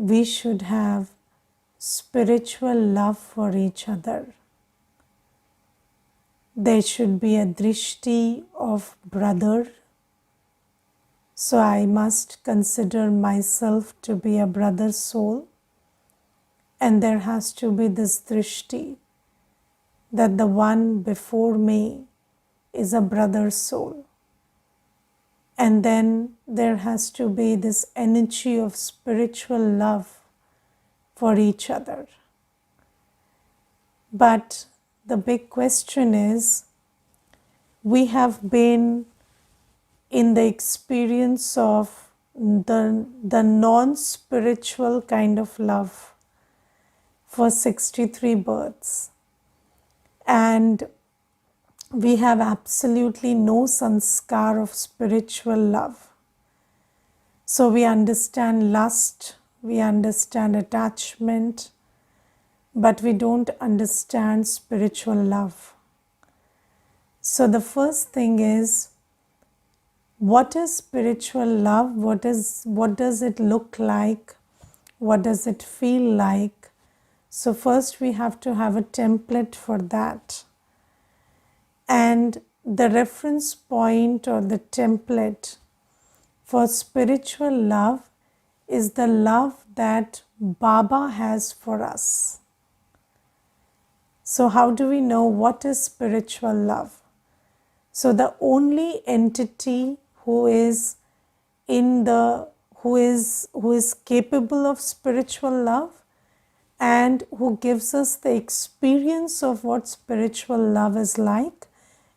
we should have spiritual love for each other. There should be a drishti of brother. So I must consider myself to be a brother soul. And there has to be this drishti that the one before me is a brother soul. And then there has to be this energy of spiritual love for each other. But the big question is, we have been in the experience of the non-spiritual kind of love for 63 births. And we have absolutely no sanskar of spiritual love. So we understand lust, we understand attachment, but we don't understand spiritual love. So the first thing is, what is spiritual love? What does it look like? What does it feel like? So first we have to have a template for that. And the reference point or the template for spiritual love is the love that Baba has for us. So how do we know what is spiritual love? So the only entity who is capable of spiritual love and who gives us the experience of what spiritual love is like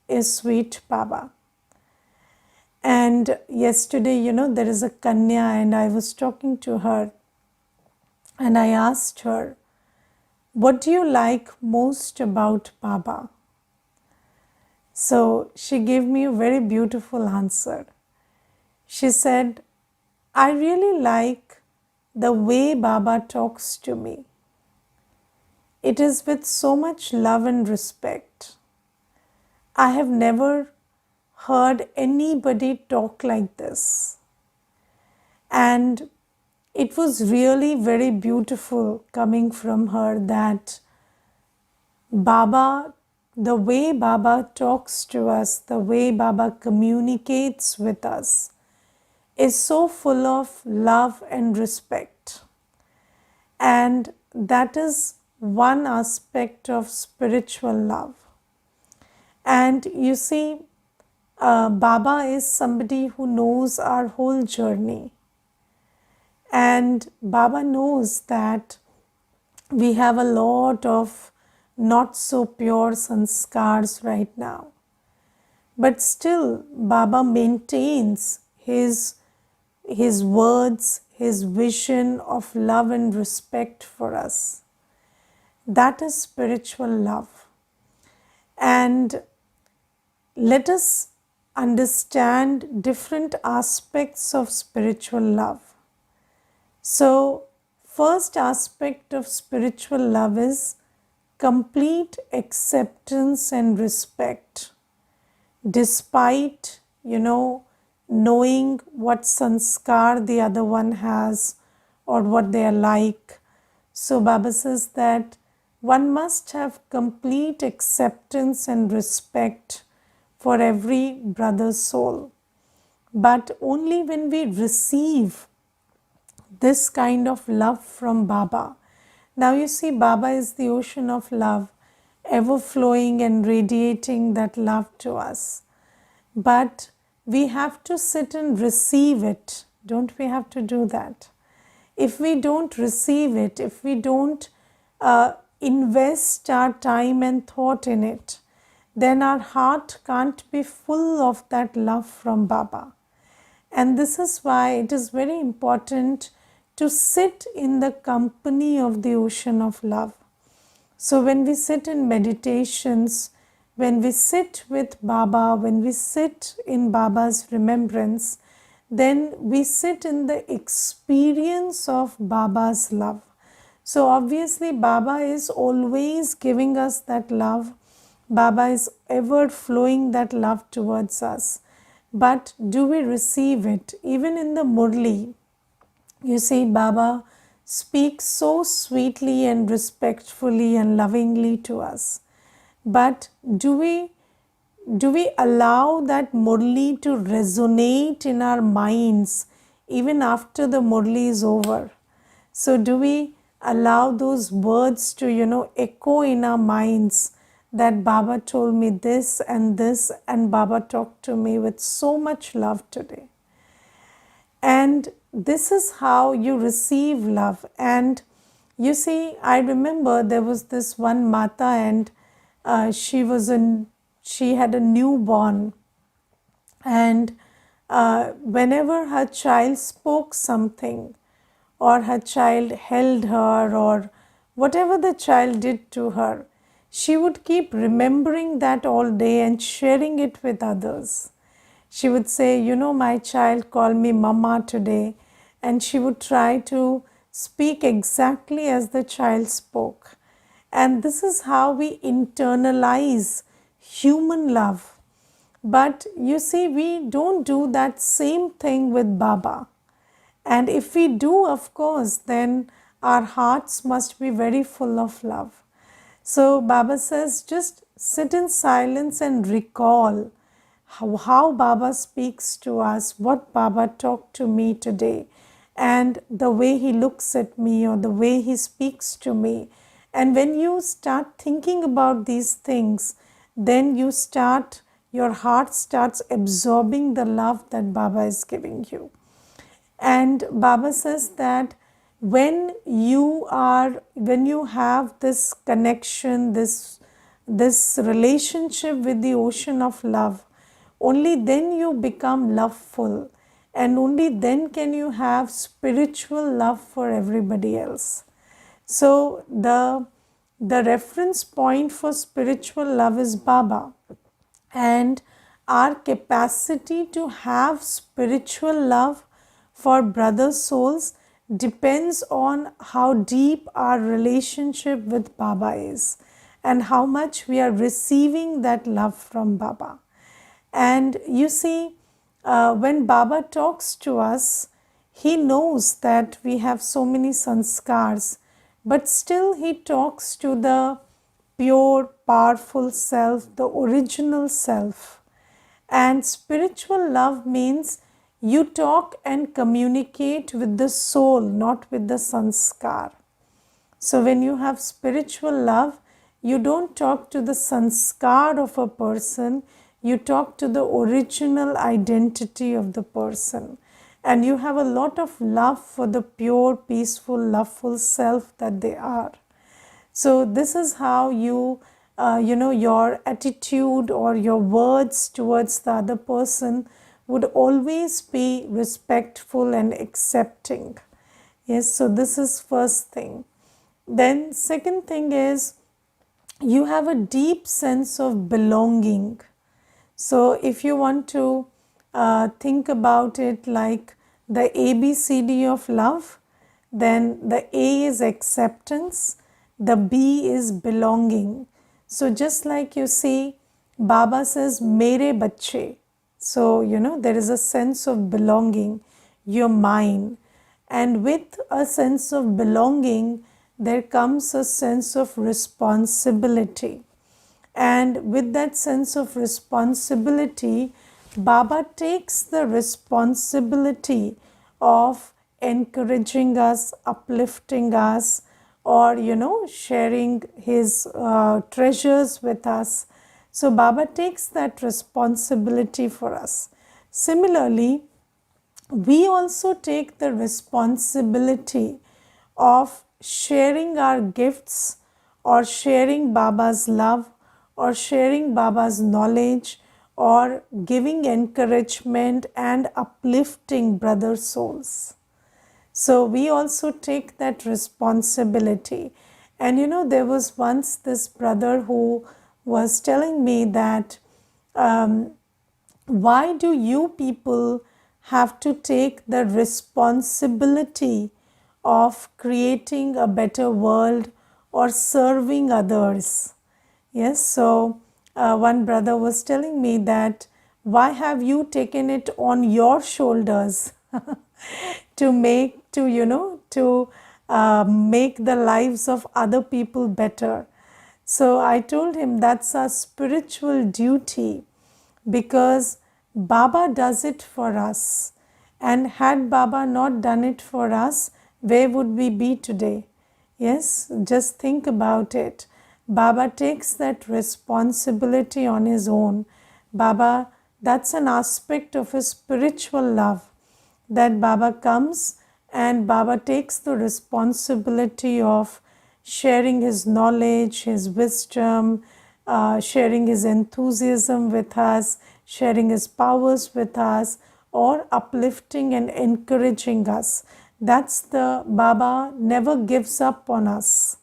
is sweet Baba. And yesterday, there is a Kanya, and I was talking to her and I asked her, what do you like most about Baba? So she gave me a very beautiful answer. She said, I really like the way Baba talks to me. It is with so much love and respect. I have never heard anybody talk like this. And it was really very beautiful coming from her that Baba, the way Baba talks to us, the way Baba communicates with us is so full of love and respect. And that is one aspect of spiritual love. And you see, Baba is somebody who knows our whole journey. And Baba knows that we have a lot of not so pure sanskars right now. But still, Baba maintains his words, his vision of love and respect for us. That is spiritual love. And let us understand different aspects of spiritual love. So, first aspect of spiritual love is complete acceptance and respect, despite, knowing what sanskar the other one has or what they are like. So Baba says that one must have complete acceptance and respect for every brother's soul. But only when we receive this kind of love from Baba. Now you see, Baba is the ocean of love, ever flowing and radiating that love to us. But we have to sit and receive it. Don't we have to do that? If we don't receive it, if we don't invest our time and thought in it, then our heart can't be full of that love from Baba. And this is why it is very important to sit in the company of the ocean of love. So when we sit in meditations, when we sit with Baba, when we sit in Baba's remembrance, then we sit in the experience of Baba's love. So obviously Baba is always giving us that love. Baba is ever flowing that love towards us. But do we receive it? Even in the Murli, you see Baba speak so sweetly and respectfully and lovingly to us. But do we allow that Murli to resonate in our minds even after the Murli is over? So do we allow those words to, echo in our minds that Baba told me this, and Baba talked to me with so much love today? And this is how you receive love. And you see, I remember there was this one Mata, and she had a newborn, and whenever her child spoke something, or her child held her, or whatever the child did to her, she would keep remembering that all day and sharing it with others. She would say, my child called me Mama today, and she would try to speak exactly as the child spoke. And this is how we internalize human love. But you see, we don't do that same thing with Baba. And if we do, of course, then our hearts must be very full of love. So Baba says, just sit in silence and recall how Baba speaks to us, what Baba talked to me today, and the way he looks at me or the way he speaks to me. And when you start thinking about these things, then your heart starts absorbing the love that Baba is giving you. And Baba says that when you have this connection, this relationship with the ocean of love, only then you become loveful, and only then can you have spiritual love for everybody else. So the reference point for spiritual love is Baba, and our capacity to have spiritual love for brother souls depends on how deep our relationship with Baba is and how much we are receiving that love from Baba. And you see, when Baba talks to us, he knows that we have so many sanskars, but still he talks to the pure, powerful self, the original self. And spiritual love means you talk and communicate with the soul, not with the sanskar. So when you have spiritual love, you don't talk to the sanskar of a person, you talk to the original identity of the person. And you have a lot of love for the pure, peaceful, loveful self that they are. So this is how your attitude or your words towards the other person would always be respectful and accepting. Yes, so this is first thing. Then second thing is, you have a deep sense of belonging. So if you want to think about it like the ABCD of love, then the A is acceptance, the B is belonging. So just like you see, Baba says, Mere Bacche. So, there is a sense of belonging, you're mine. And with a sense of belonging, there comes a sense of responsibility. And with that sense of responsibility, Baba takes the responsibility of encouraging us, uplifting us, or sharing his treasures with us. So Baba takes that responsibility for us. Similarly, we also take the responsibility of sharing our gifts, or sharing Baba's love, or sharing Baba's knowledge, or giving encouragement and uplifting brother souls. So we also take that responsibility. And there was once this brother who was telling me that why do you people have to take the responsibility of creating a better world or serving others? Yes, so one brother was telling me that why have you taken it on your shoulders to make the lives of other people better. So I told him that's our spiritual duty, because Baba does it for us. And had Baba not done it for us, where would we be today? Yes, just think about it. Baba takes that responsibility on his own. Baba, that's an aspect of his spiritual love, that Baba comes and Baba takes the responsibility of sharing his knowledge, his wisdom, sharing his enthusiasm with us, sharing his powers with us, or uplifting and encouraging us. That's the Baba never gives up on us.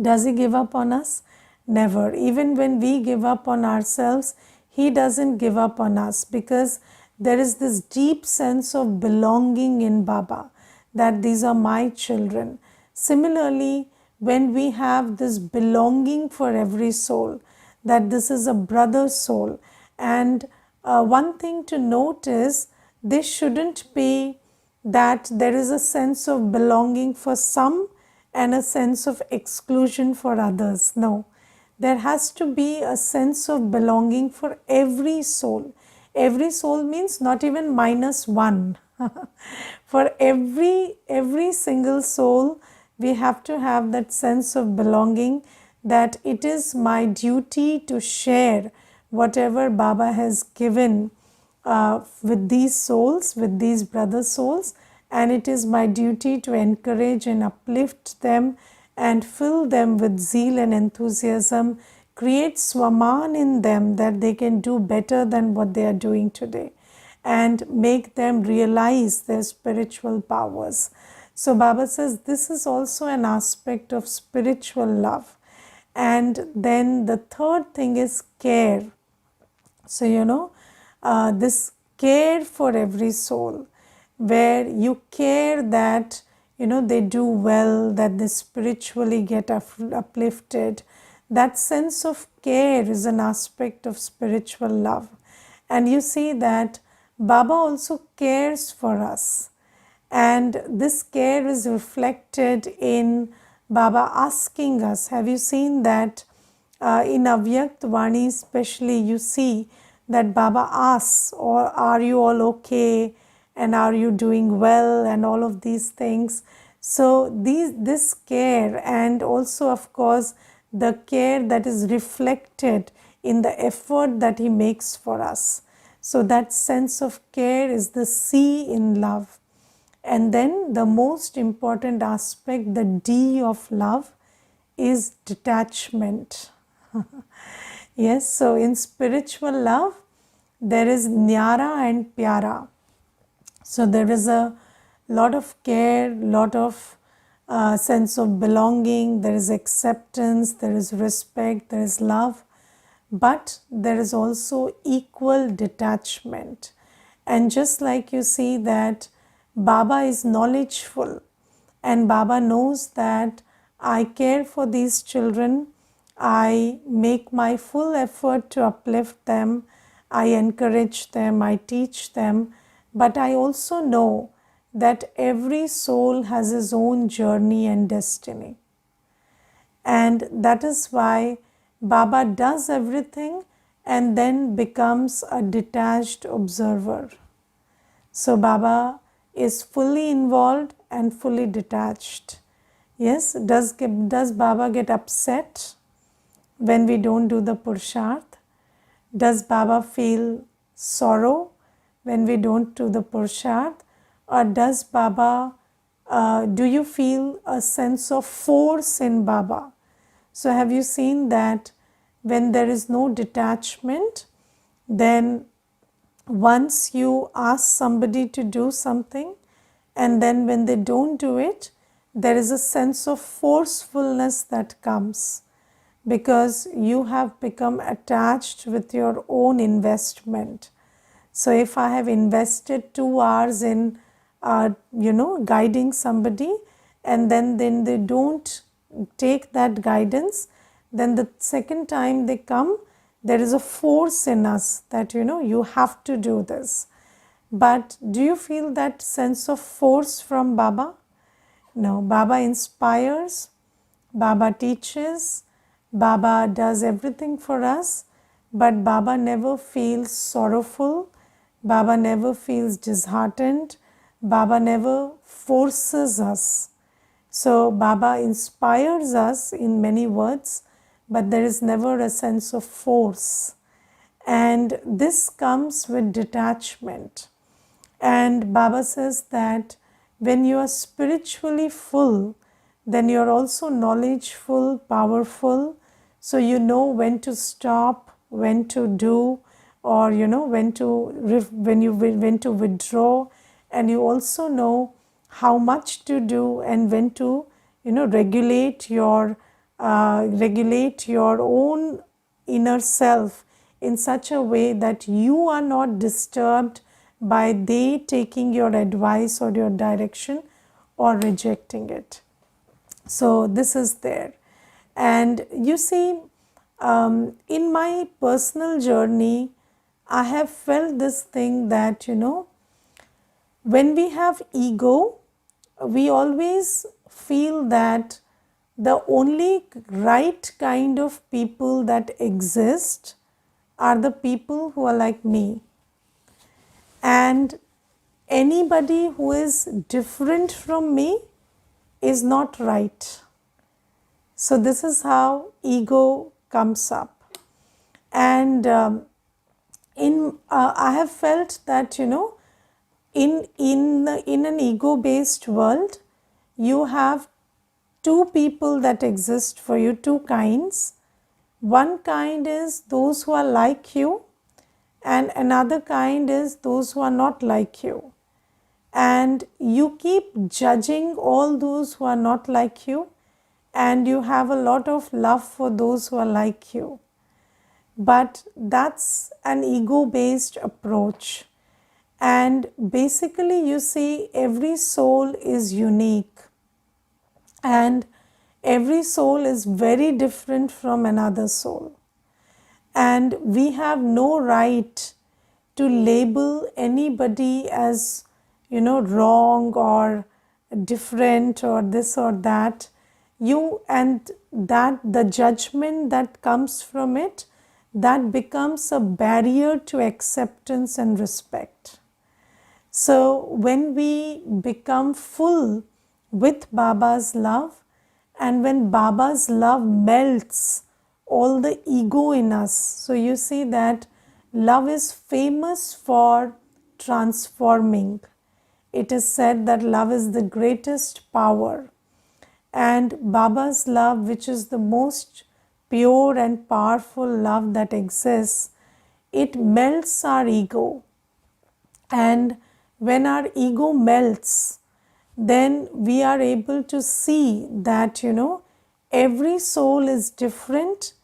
Does he give up on us? Never. Even when we give up on ourselves, he doesn't give up on us, because there is this deep sense of belonging in Baba, that these are my children. Similarly, when we have this belonging for every soul, that this is a brother soul, and one thing to note is, this shouldn't be that there is a sense of belonging for some and a sense of exclusion for others. No, there has to be a sense of belonging for every soul. Every soul means not even -1. For every single soul, we have to have that sense of belonging, that it is my duty to share whatever Baba has given with these souls, with these brother souls, and it is my duty to encourage and uplift them and fill them with zeal and enthusiasm, create swaman in them, that they can do better than what they are doing today, and make them realize their spiritual powers. So Baba says this is also an aspect of spiritual love. And then the third thing is care. So, this care for every soul, where you care that, they do well, that they spiritually get uplifted. That sense of care is an aspect of spiritual love. And you see that Baba also cares for us. And this care is reflected in Baba asking us. Have you seen that in Avyakt Vani especially, you see that Baba asks, or are you all okay, and are you doing well, and all of these things. So this care, and also of course the care that is reflected in the effort that he makes for us. So that sense of care is the C in love. And then the most important aspect, the D of love, is detachment. Yes, so in spiritual love, there is nyara and pyara. So there is a lot of care, lot of sense of belonging, there is acceptance, there is respect, there is love, but there is also equal detachment. And just like you see that Baba is knowledgeful, and Baba knows that I care for these children, I make my full effort to uplift them, I encourage them, I teach them, but I also know that every soul has his own journey and destiny. And that is why Baba does everything and then becomes a detached observer. So Baba is fully involved and fully detached. Yes, does Baba get upset when we don't do the Purusharth? Does Baba feel sorrow when we don't do the Purusharth? Or does Baba, do you feel a sense of force in Baba? So have you seen that when there is no detachment, then once you ask somebody to do something, and then when they don't do it, there is a sense of forcefulness that comes, because you have become attached with your own investment. So if I have invested 2 hours in guiding somebody, and then they don't take that guidance, then the second time they come, there is a force in us that you have to do this. But do you feel that sense of force from Baba? No, Baba inspires, Baba teaches, Baba does everything for us, but Baba never feels sorrowful, Baba never feels disheartened, Baba never forces us. So, Baba inspires us in many words, but there is never a sense of force. And this comes with detachment. And Baba says that when you are spiritually full, then you are also knowledgeful, powerful. So you know when to stop, when to do, or when to withdraw, and you also know how much to do and when to regulate your own inner self in such a way that you are not disturbed by they taking your advice or your direction or rejecting it. So this is there. And you see, in my personal journey, I have felt this thing that when we have ego, we always feel that the only right kind of people that exist are the people who are like me. And anybody who is different from me is not right. So this is how ego comes up. And I have felt that in an ego based world, you have two people that exist for you, two kinds. One kind is those who are like you, and another kind is those who are not like you. And you keep judging all those who are not like you, and you have a lot of love for those who are like you. But that's an ego based approach. And basically, you see, every soul is unique, and every soul is very different from another soul. And we have no right to label anybody as wrong or different or this or that. And that the judgment that comes from it, that becomes a barrier to acceptance and respect. So when we become full with Baba's love, and when Baba's love melts all the ego in us, so you see that love is famous for transforming. It is said that love is the greatest power, and Baba's love, which is the most pure and powerful love that exists, it melts our ego. And when our ego melts, then we are able to see that every soul is different,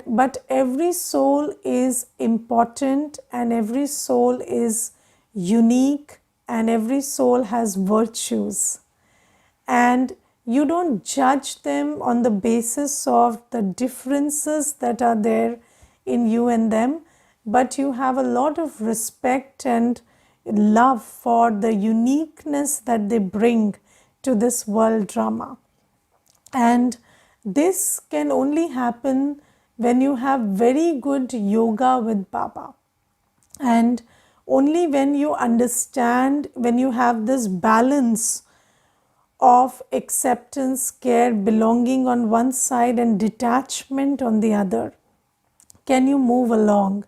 but every soul is important, and every soul is unique, and every soul has virtues. And you don't judge them on the basis of the differences that are there in you and them, but you have a lot of respect and love for the uniqueness that they bring to this world drama. And this can only happen when you have very good yoga with Baba. And only when you understand, when you have this balance of acceptance, care, belonging on one side and detachment on the other, can you move along.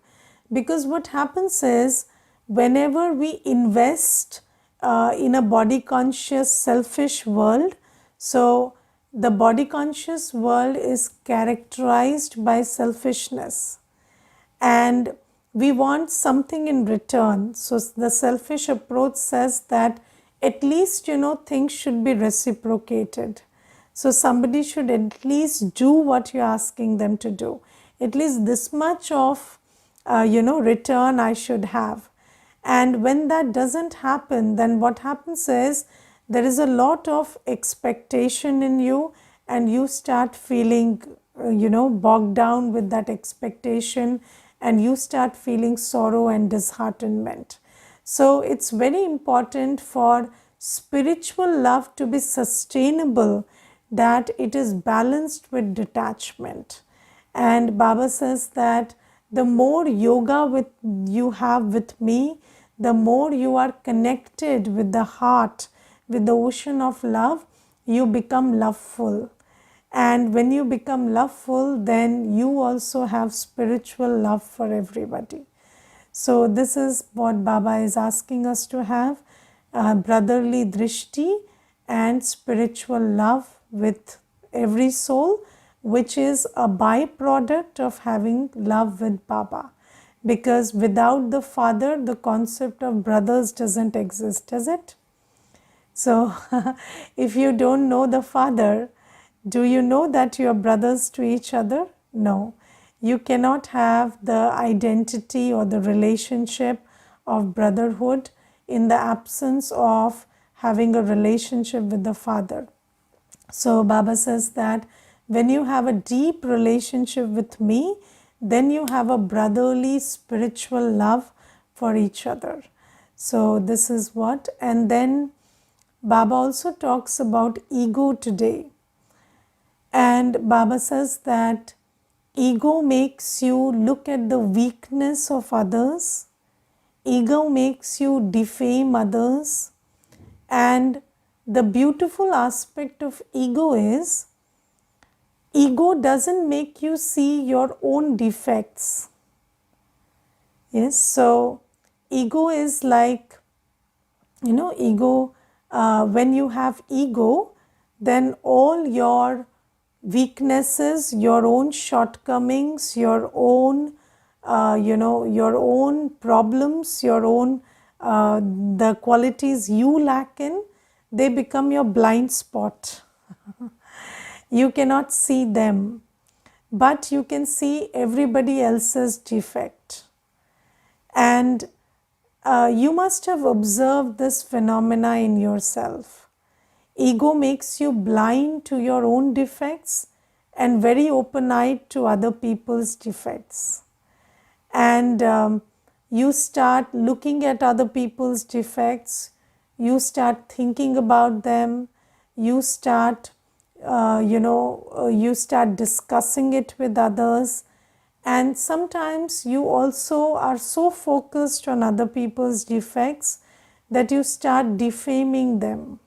Because what happens is, whenever we invest in a body conscious selfish world, so the body conscious world is characterized by selfishness, and we want something in return. So the selfish approach says that at least things should be reciprocated. So somebody should at least do what you're asking them to do. At least this much of return I should have. And when that doesn't happen, then what happens is there is a lot of expectation in you, and you start feeling bogged down with that expectation, and you start feeling sorrow and disheartenment. So it's very important for spiritual love to be sustainable, that it is balanced with detachment. And Baba says that the more yoga with you have with me, the more you are connected with the heart, with the ocean of love, you become loveful. And when you become loveful, then you also have spiritual love for everybody. So this is what Baba is asking us to have, brotherly drishti and spiritual love with every soul, which is a byproduct of having love with Baba. Because without the Father, the concept of brothers doesn't exist, does it? So if you don't know the Father, do you know that you are brothers to each other? No. You cannot have the identity or the relationship of brotherhood in the absence of having a relationship with the Father. So Baba says that when you have a deep relationship with me, then you have a brotherly spiritual love for each other. So this is what, and then Baba also talks about ego today. And Baba says that ego makes you look at the weakness of others, ego makes you defame others, and the beautiful aspect of ego is, ego doesn't make you see your own defects. Yes, so ego is like, ego, when you have ego, then all your weaknesses, your own shortcomings, your own, your own problems, your own, the qualities you lack in, they become your blind spot. You cannot see them, but you can see everybody else's defect. And you must have observed this phenomena in yourself. Ego makes you blind to your own defects and very open-eyed to other people's defects. And you start looking at other people's defects, you start thinking about them, you start, you start discussing it with others. And sometimes you also are so focused on other people's defects that you start defaming them.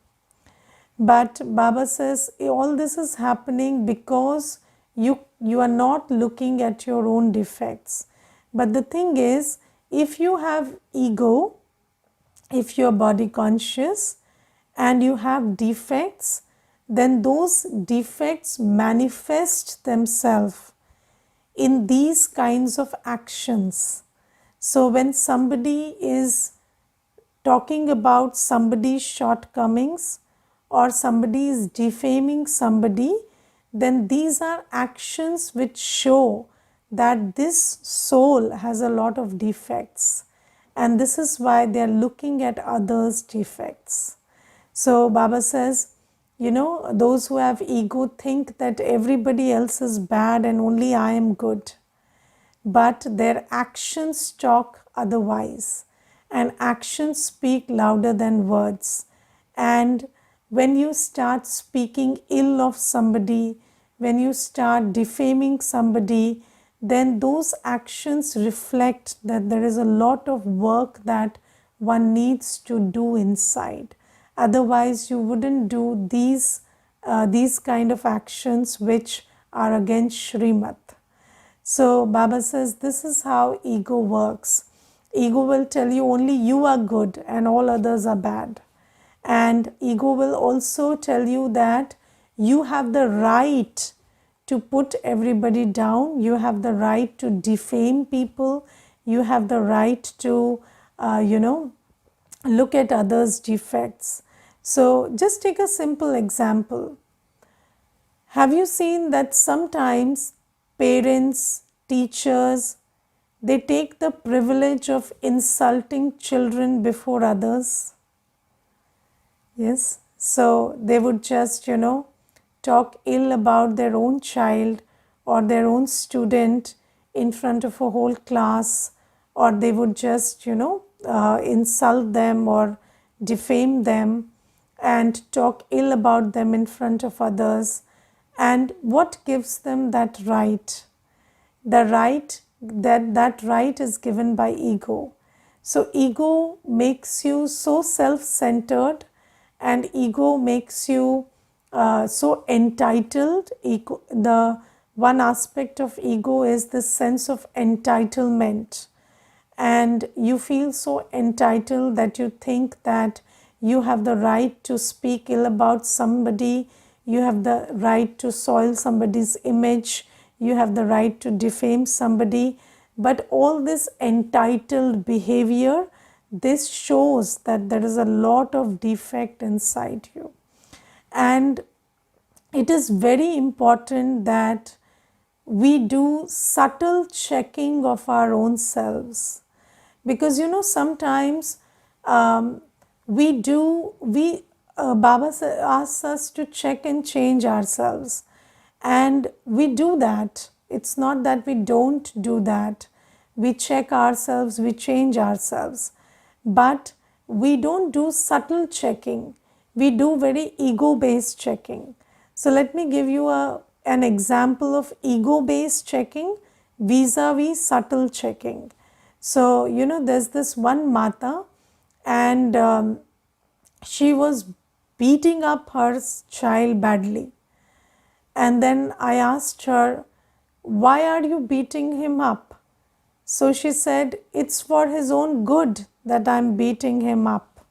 But Baba says all this is happening because you are not looking at your own defects. But the thing is, if you have ego, if you are body conscious and you have defects, then those defects manifest themselves in these kinds of actions. So when somebody is talking about somebody's shortcomings or somebody is defaming somebody, then these are actions which show that this soul has a lot of defects, and this is why they are looking at others' defects. So Baba says, those who have ego think that everybody else is bad and only I am good. But their actions talk otherwise. And actions speak louder than words. And when you start speaking ill of somebody, when you start defaming somebody, then those actions reflect that there is a lot of work that one needs to do inside. Otherwise, you wouldn't do these kind of actions which are against Srimad. So Baba says this is how ego works. Ego will tell you only you are good and all others are bad. And ego will also tell you that you have the right to put everybody down, you have the right to defame people, you have the right to, look at others' defects. So just take a simple example. Have you seen that sometimes parents, teachers, they take the privilege of insulting children before others? Yes, so they would just, talk ill about their own child or their own student in front of a whole class, or they would just, insult them or defame them. and talk ill about them in front of others. And what gives them that right? The right, that right is given by ego. So ego makes you so self-centered, and ego makes you so entitled. The one aspect of ego is this sense of entitlement, and you feel so entitled that you think that you have the right to speak ill about somebody, you have the right to soil somebody's image, you have the right to defame somebody. But all this entitled behavior, this shows that there is a lot of defect inside you. And it is very important that we do subtle checking of our own selves, because sometimes Baba asks us to check and change ourselves, and we do that. It's not that we don't do that. We check ourselves, we change ourselves, but we don't do subtle checking. We do very ego based checking. So let me give you an example of ego based checking vis-a-vis subtle checking. So there's this one mata, and she was beating up her child badly. And then I asked her, why are you beating him up? So she said, it's for his own good that I'm beating him up.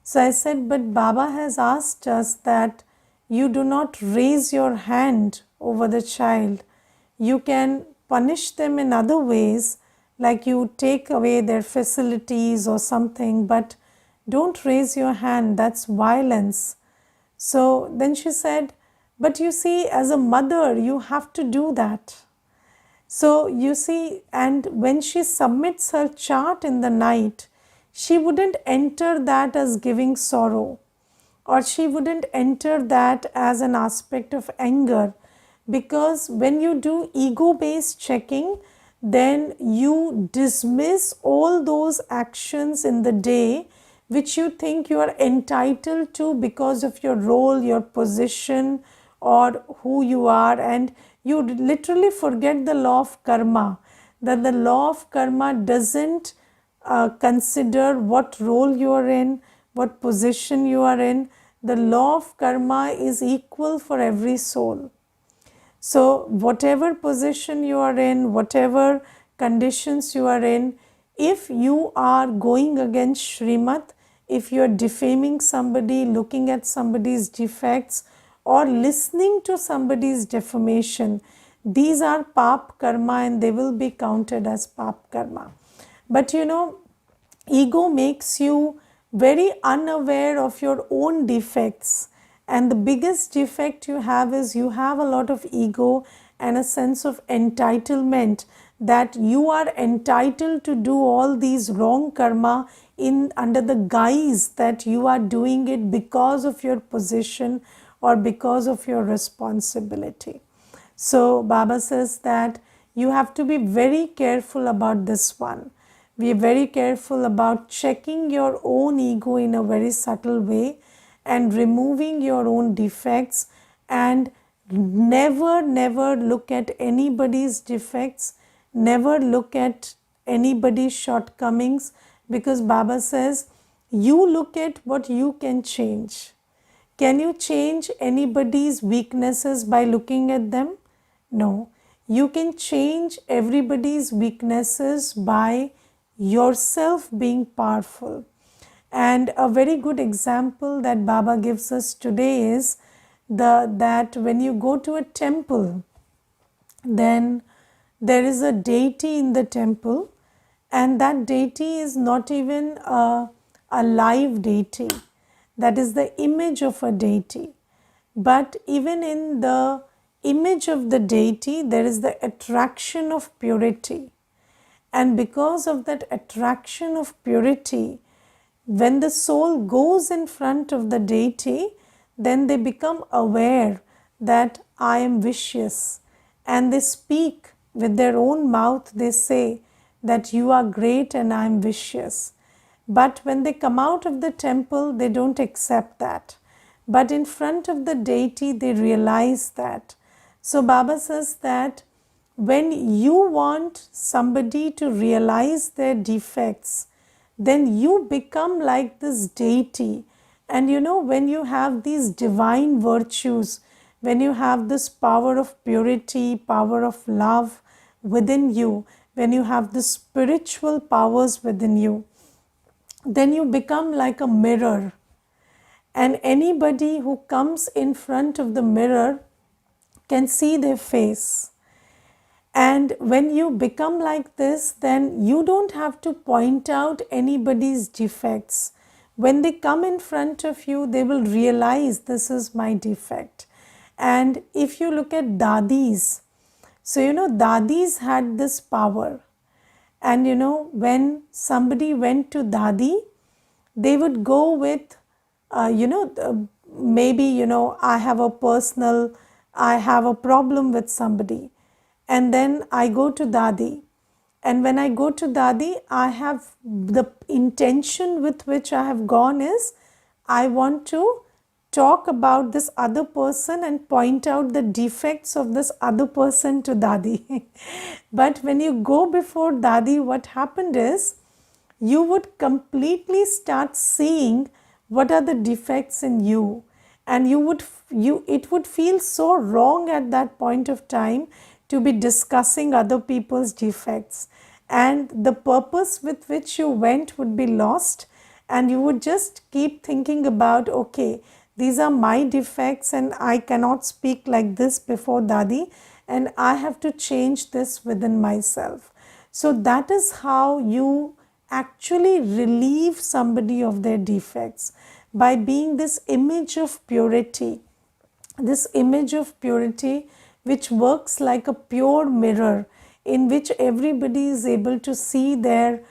So I said, but Baba has asked us that you do not raise your hand over the child. You can punish them in other ways, like you take away their facilities or something, but don't raise your hand, that's violence. So then she said, but you see, as a mother, you have to do that. So you see, and when she submits her chart in the night, she wouldn't enter that as giving sorrow, or she wouldn't enter that as an aspect of anger, because when you do ego based checking, then you dismiss all those actions in the day which you think you are entitled to because of your role, your position, or who you are, and you literally forget the law of karma, that the law of karma doesn't consider what role you are in, what position you are in. The law of karma is equal for every soul. So whatever position you are in, whatever conditions you are in, if you are going against Srimad, if you are defaming somebody, looking at somebody's defects, or listening to somebody's defamation, these are pap karma and they will be counted as pap karma. But ego makes you very unaware of your own defects, and the biggest defect you have is you have a lot of ego and a sense of entitlement, that you are entitled to do all these wrong karma in under the guise that you are doing it because of your position or because of your responsibility. So Baba says that you have to be very careful about this one. Be very careful about checking your own ego in a very subtle way and removing your own defects, and never look at anybody's defects, never look at anybody's shortcomings, because Baba says you look at what you can change. Can you change anybody's weaknesses by looking at them? No. You can change everybody's weaknesses by yourself being powerful. And a very good example that Baba gives us today is that when you go to a temple, then there is a deity in the temple, and that deity is not even a live deity. That is the image of a deity. But even in the image of the deity, there is the attraction of purity. And because of that attraction of purity, when the soul goes in front of the deity, then they become aware that I am vicious, and they speak with their own mouth. They say that you are great and I am vicious. But when they come out of the temple, they don't accept that. But in front of the deity, they realize that. So Baba says that when you want somebody to realize their defects, then you become like this deity. And when you have these divine virtues, when you have this power of purity, power of love within you, when you have the spiritual powers within you, then you become like a mirror. And anybody who comes in front of the mirror can see their face. And when you become like this, then you don't have to point out anybody's defects. When they come in front of you, they will realize this is my defect. And if you look at dadis, so dadis had this power. And when somebody went to dadi, they would go with, maybe, I have a problem with somebody. And then I go to dadi. And when I go to dadi, I have the intention with which I have gone is, I want to talk about this other person and point out the defects of this other person to dadi. But when you go before dadi, what happened is, you would completely start seeing what are the defects in you, and it would feel so wrong at that point of time to be discussing other people's defects, and the purpose with which you went would be lost, and you would just keep thinking about, okay, these are my defects and I cannot speak like this before dadi, and I have to change this within myself. So that is how you actually relieve somebody of their defects, by being this image of purity. This image of purity which works like a pure mirror, in which everybody is able to see their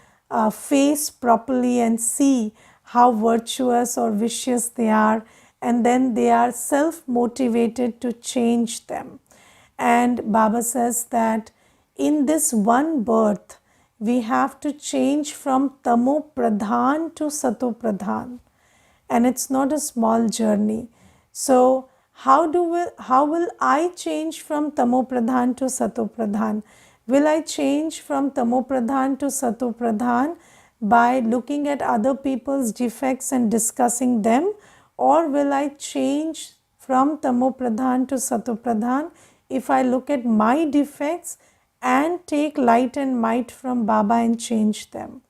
face properly and see how virtuous or vicious they are, and then they are self-motivated to change them. And Baba says that in this one birth, we have to change from tamo pradhan to sato pradhan, and it's not a small journey. So how will I change from tamo pradhan to sato pradhan? Will I change from tamo pradhan to sato pradhan by looking at other people's defects and discussing them, or will I change from tamo pradhan to sato pradhan if I look at my defects and take light and might from Baba and change them?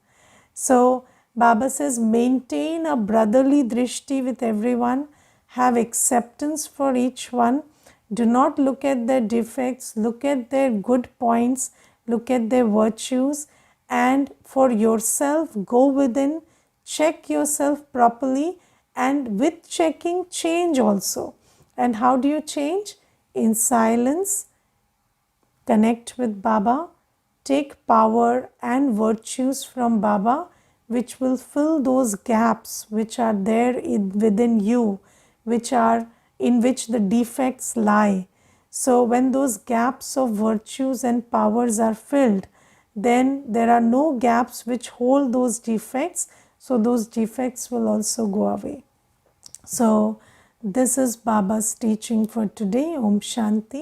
So Baba says, maintain a brotherly drishti with everyone, have acceptance for each one. Do not look at their defects, look at their good points, look at their virtues, and for yourself, go within, check yourself properly, and with checking, change also. And how do you change? In silence, connect with Baba, take power and virtues from Baba, which will fill those gaps which are there within you, in which the defects lie. So when those gaps of virtues and powers are filled, then there are no gaps which hold those defects, so those defects will also go away. So this is Baba's teaching for today. Om Shanti.